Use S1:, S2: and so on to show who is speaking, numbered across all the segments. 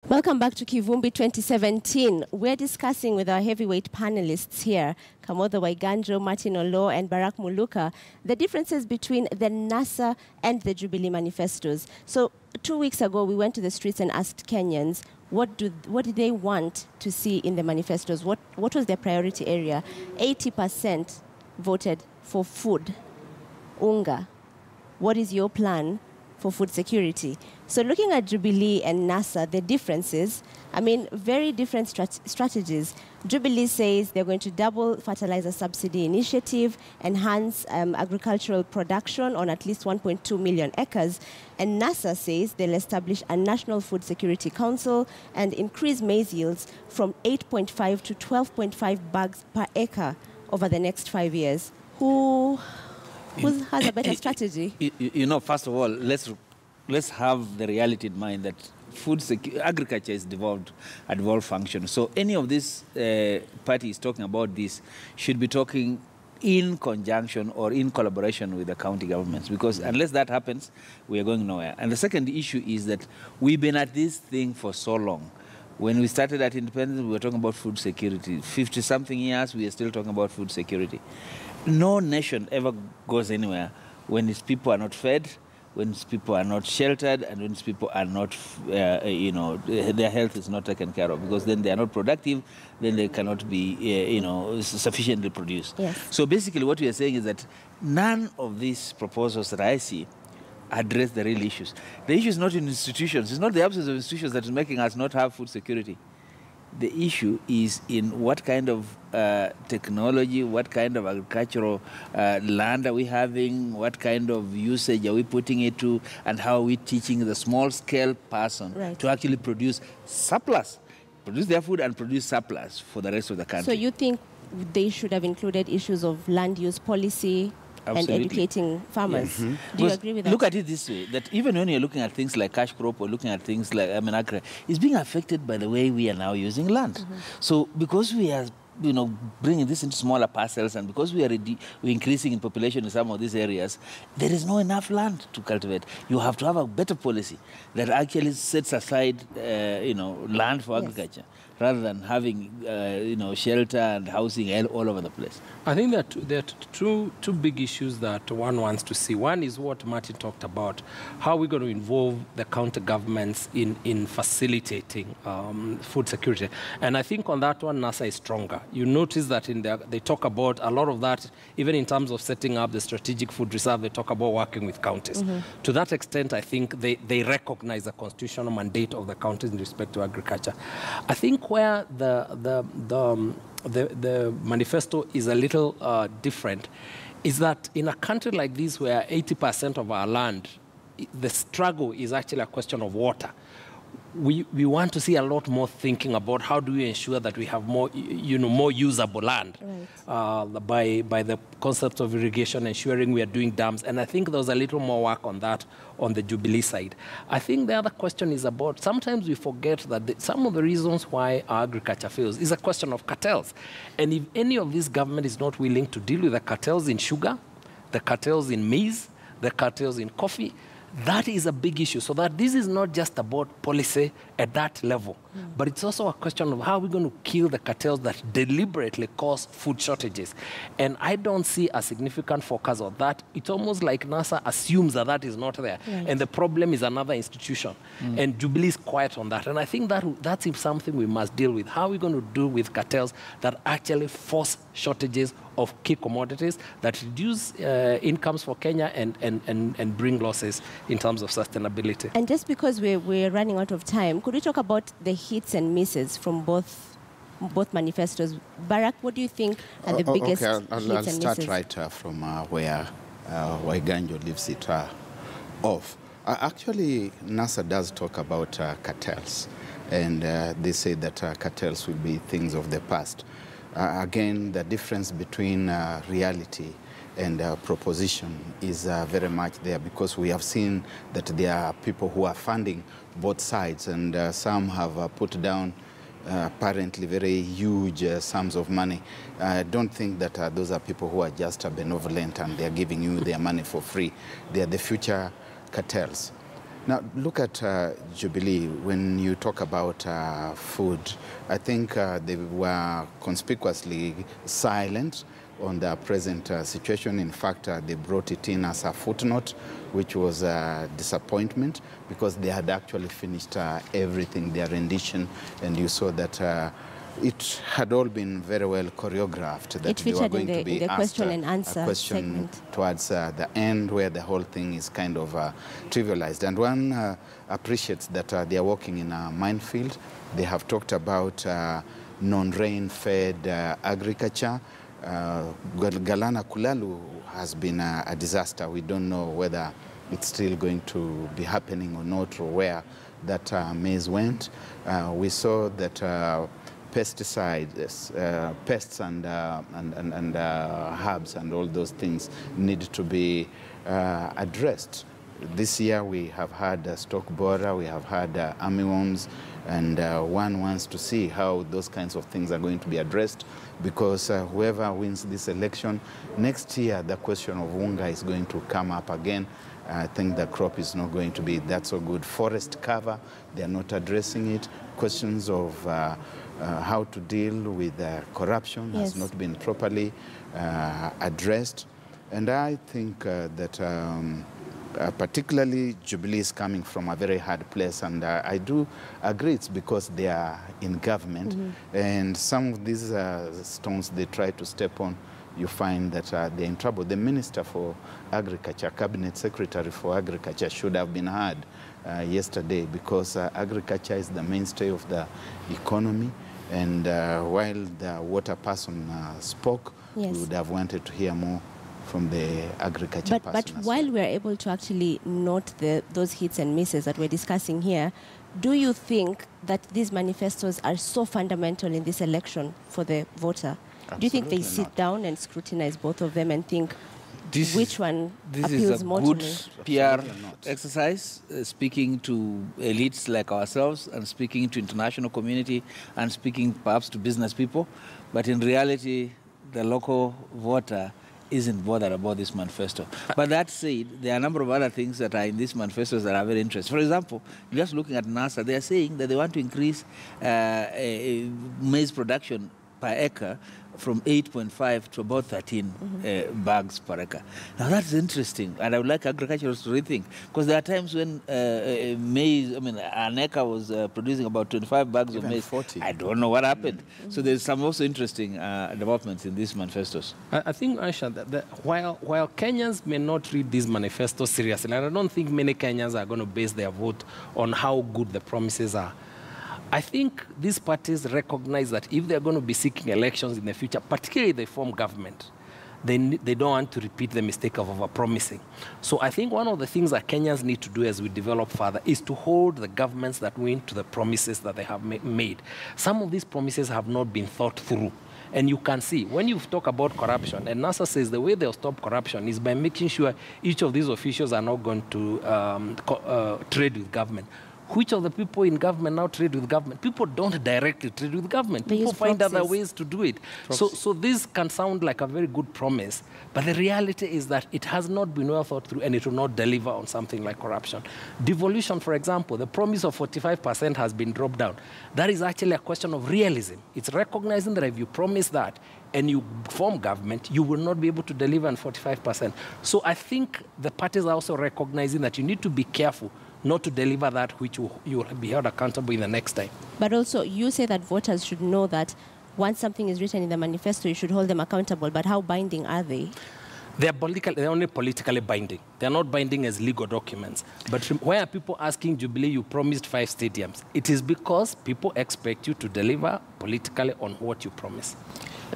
S1: Welcome back to Kivumbi2017. We're discussing with our heavyweight panelists here, Kamotho Waiganjo, Martin Olo, and Barak Muluka, the differences between the NASA and the Jubilee manifestos. So 2 weeks ago, we went to the streets and asked Kenyans, what did they want to see in the manifestos? What was their priority area? 80% voted for food, unga. What is your plan for food security? So looking at Jubilee and NASA, the differences, I mean, very different strategies. Jubilee says they're going to double fertilizer subsidy initiative, enhance agricultural production on at least 1.2 million acres. And NASA says they'll establish a National Food Security Council and increase maize yields from 8.5 to 12.5 bags per acre over the next 5 years. Who has a better strategy?
S2: You know, first of all, let's have the reality in mind that agriculture is a devolved function. So any of these parties talking about this should be talking in conjunction or in collaboration with the county governments, because unless that happens, we are going nowhere. And the second issue is that we've been at this thing for so long. When we started at independence, we were talking about food security. 50-something years, we are still talking about food security. No nation ever goes anywhere when its people are not fed, when its people are not sheltered, and when its people are not, their health is not taken care of, because then they are not productive, then they cannot be, sufficiently produced.
S1: Yes.
S2: So basically what we are saying is that none of these proposals that I see address the real issues. The issue is not in institutions. It's not the absence of institutions that is making us not have food security. The issue is in what kind of technology, what kind of agricultural land are we having, what kind of usage are we putting it to, and how are we teaching the small-scale person to actually produce surplus, produce their food and produce surplus for the rest of the country.
S1: So you think they should have included issues of land use policy,
S2: absolutely,
S1: and educating farmers?
S2: Yes.
S1: Do you agree with that?
S2: Look at it this way, that even when you're looking at things like cash crop or looking at things like agri, it's being affected by the way we are now using land. So because we are bringing this into smaller parcels, and because we're increasing in population in some of these areas, there is not enough land to cultivate. You have to have a better policy that actually sets aside, land for agriculture, rather than having, shelter and housing all over the place.
S3: I think that there are two big issues that one wants to see. One is what Martin talked about, how we're going to involve the county governments in facilitating food security. And I think on that one, NASA is stronger. You notice that they talk about a lot of that, even in terms of setting up the strategic food reserve, they talk about working with counties. To that extent, I think they recognize the constitutional mandate of the counties in respect to agriculture. I think where the manifesto is a little different is that in a country like this, where 80% of our land, the struggle is actually a question of water. We want to see a lot more thinking about how do we ensure that we have more, more usable land, by the concept of irrigation, ensuring we are doing dams. And I think there's a little more work on that on the Jubilee side. I think the other question is about, sometimes we forget that some of the reasons why our agriculture fails is a question of cartels. And if any of this government is not willing to deal with the cartels in sugar, the cartels in maize, the cartels in coffee, that is a big issue. So that this is not just about policy at that level, but it's also a question of how we're going to kill the cartels that deliberately cause food shortages. And I don't see a significant focus on that. It's almost like NASA assumes that that is not there. And the problem is another institution. And Jubilee is quiet on that. And I think that's something we must deal with. How are we going to deal with cartels that actually force shortages of key commodities, that reduce incomes for Kenya and bring losses in terms of sustainability?
S1: And just because we're running out of time, could we talk about the hits and misses from both manifestos? Barak, what do you think are the biggest hits and misses?
S4: I'll start right from where Waiganjo leaves it off. Actually, NASA does talk about cartels, and they say that cartels will be things of the past. Again, the difference between reality and proposition is very much there, because we have seen that there are people who are funding both sides, and some have put down apparently very huge sums of money. I don't think that those are people who are just benevolent and they're giving you their money for free. They are the future cartels. Now, look at Jubilee. When you talk about food, I think they were conspicuously silent on the present situation. In fact, they brought it in as a footnote, which was a disappointment because they had actually finished everything, their rendition, and you saw that it had all been very well choreographed. That
S1: it featured in the question and answer segment
S4: towards the end, where the whole thing is kind of trivialized. And one appreciates that they are working in a minefield. They have talked about non-rain-fed agriculture. Galana Kulalu has been a disaster. We don't know whether it's still going to be happening or not, or where that maize went. We saw that pesticides, pests and herbs and all those things need to be addressed. This year we have had stock borer, we have had armyworms, and one wants to see how those kinds of things are going to be addressed, because whoever wins this election, next year the question of Wunga is going to come up again. I think the crop is not going to be that so good. Forest cover, they are not addressing it. Questions of how to deal with corruption has not been properly addressed. And I think that particularly Jubilee is coming from a very hard place, and I do agree it's because they are in government, and some of these stones they try to step on, you find that they're in trouble. The Minister for Agriculture, Cabinet Secretary for Agriculture should have been heard yesterday, because agriculture is the mainstay of the economy, and while the water person spoke, we would have wanted to hear more from the agriculture person.
S1: But while we're able to actually note those hits and misses that we're discussing here, do you think that these manifestos are so fundamental in this election for the voter?
S4: Absolutely.
S1: Do you think they sit down and scrutinize both of them and think which one appeals more to me?
S2: This is a good PR exercise, speaking to elites like ourselves and speaking to international community and speaking perhaps to business people. But in reality, the local voter isn't bothered about this manifesto. But that said, there are a number of other things that are in these manifestos that are very interesting. For example, just looking at NASA, they are saying that they want to increase maize production per acre from 8.5 to about 13 bags per acre. Now that's interesting, and I would like agriculturalists to rethink, because there are times when maize, an acre was producing about 25 bags of maize.
S4: 40.
S2: I don't know what happened. So there's some also interesting developments in these manifestos.
S3: I think, Aisha, that while Kenyans may not read these manifestos seriously, and I don't think many Kenyans are going to base their vote on how good the promises are, I think these parties recognize that if they're going to be seeking elections in the future, particularly if they form government, they don't want to repeat the mistake of over-promising. So I think one of the things that Kenyans need to do as we develop further is to hold the governments that win to the promises that they have made. Some of these promises have not been thought through. And you can see, when you talk about corruption, and NASA says the way they'll stop corruption is by making sure each of these officials are not going to trade with government. Which of the people in government now trade with government? People don't directly trade with government. People find other ways to do it. So this can sound like a very good promise, but the reality is that it has not been well thought through, and it will not deliver on something like corruption. Devolution, for example, the promise of 45% has been dropped down. That is actually a question of realism. It's recognizing that if you promise that and you form government, you will not be able to deliver on 45%. So I think the parties are also recognizing that you need to be careful not to deliver that which you will be held accountable in the next time.
S1: But also, you say that voters should know that once something is written in the manifesto, you should hold them accountable. But how binding are they?
S3: They're only politically binding. They're not binding as legal documents. But why are people asking Jubilee, you promised 5 stadiums? It is because people expect you to deliver politically on what you promise.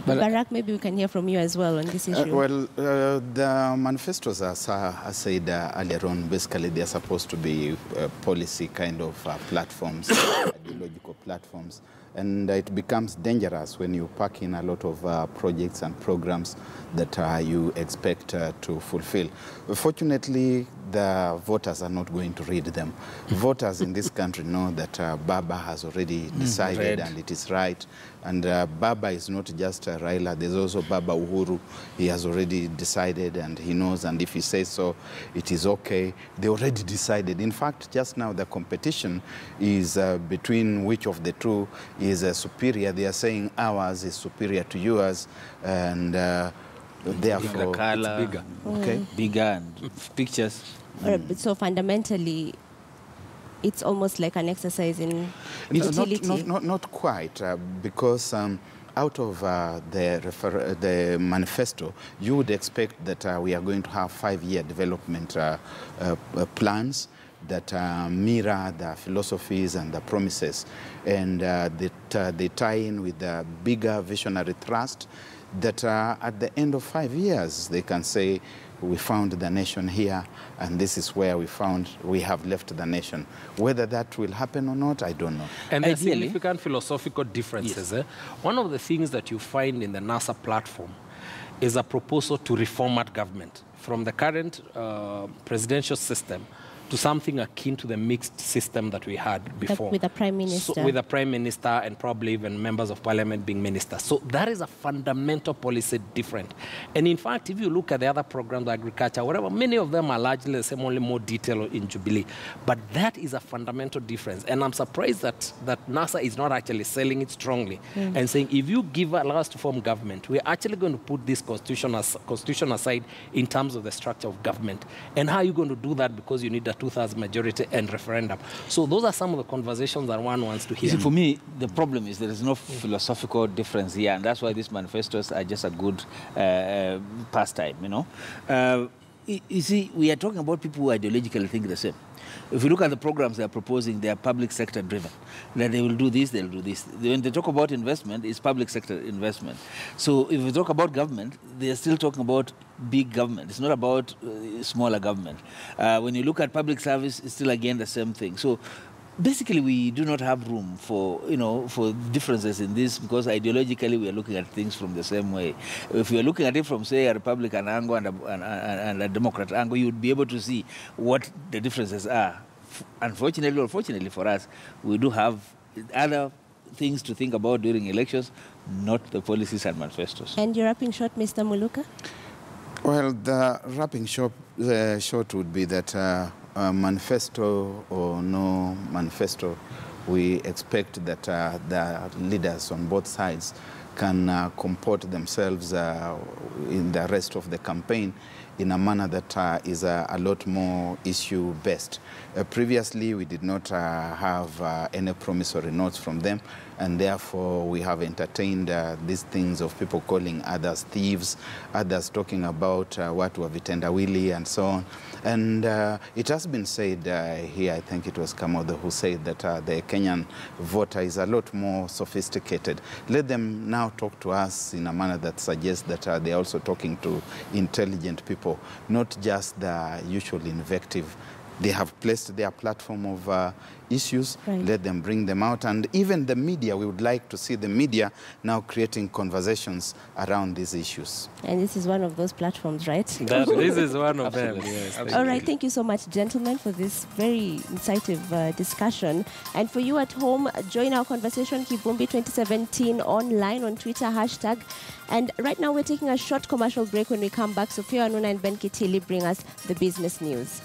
S1: Barak, maybe we can hear from you as well on this issue.
S4: The manifestos, as I said earlier on, basically they're supposed to be policy kind of platforms. I do ideological platforms. And it becomes dangerous when you pack in a lot of projects and programs that you expect to fulfill. Fortunately, the voters are not going to read them. Voters in this country know that Baba has already decided and it is right. And Baba is not just Raila, there's also Baba Uhuru. He has already decided and he knows, and if he says so, it is okay. They already decided. In fact, just now the competition is between which of the two is superior. They are saying ours is superior to yours, and therefore
S2: the color,
S4: it's bigger. Okay,
S2: bigger and pictures.
S1: So fundamentally, it's almost like an exercise in utility.
S4: Not quite, because out of the manifesto, you would expect that we are going to have 5-year development plans that mirror the philosophies and the promises, and they tie in with the bigger visionary thrust that at the end of 5 years, they can say, we found the nation here, and this is where we have left the nation. Whether that will happen or not, I don't know.
S3: And there are significant philosophical differences.
S2: Yes.
S3: One of the things that you find in the NASA platform is a proposal to reformat government from the current presidential system to something akin to the mixed system that we had before.
S1: With the Prime Minister.
S3: So, with the Prime Minister and probably even members of Parliament being ministers. So that is a fundamental policy different. And in fact, if you look at the other programs, agriculture, whatever, many of them are largely the same, only more detailed in Jubilee. But that is a fundamental difference. And I'm surprised that NASA is not actually selling it strongly and saying, if you allow us to form government, we're actually going to put this constitution aside in terms of the structure of government. And how are you going to do that? Because you need a 2/3 majority and referendum. So those are some of the conversations that one wants to hear.
S2: You see, for me, the problem is there is no philosophical difference here, and that's why these manifestos are just a good pastime, you know. You see, we are talking about people who ideologically think the same. If you look at the programs they are proposing, they are public sector driven. That they will do this, they'll do this. When they talk about investment, it's public sector investment. So if we talk about government, they are still talking about big government. It's not about smaller government. When you look at public service, it's still again the same thing. So basically, we do not have room for, for differences in this, because ideologically we are looking at things from the same way. If you are looking at it from, say, a Republican angle and a Democrat angle, you would be able to see what the differences are. Unfortunately or fortunately for us, we do have other things to think about during elections, not the policies and manifestos.
S1: And your wrapping shot, Mr. Muluka?
S4: Well, the wrapping shot would be that manifesto or no manifesto, we expect that the leaders on both sides can comport themselves in the rest of the campaign in a manner that is a lot more issue-based. Previously, we did not have any promissory notes from them, and therefore we have entertained these things of people calling others thieves, others talking about what were vitendawili and so on. And it has been said here, I think it was Kamodo who said that the Kenyan voter is a lot more sophisticated. Let them now talk to us in a manner that suggests that they're also talking to intelligent people, not just the usual invective. They have placed their platform of issues, let them bring them out. And even the media, we would like to see the media now creating conversations around these issues.
S1: And this is one of those platforms, right?
S3: This is one of them, yes.
S1: All right, thank you so much, gentlemen, for this very incisive discussion. And for you at home, join our conversation, Kivumbi2017, online on Twitter, hashtag. And right now, we're taking a short commercial break. When we come back, Sophia Anuna and Ben Kitili bring us the business news.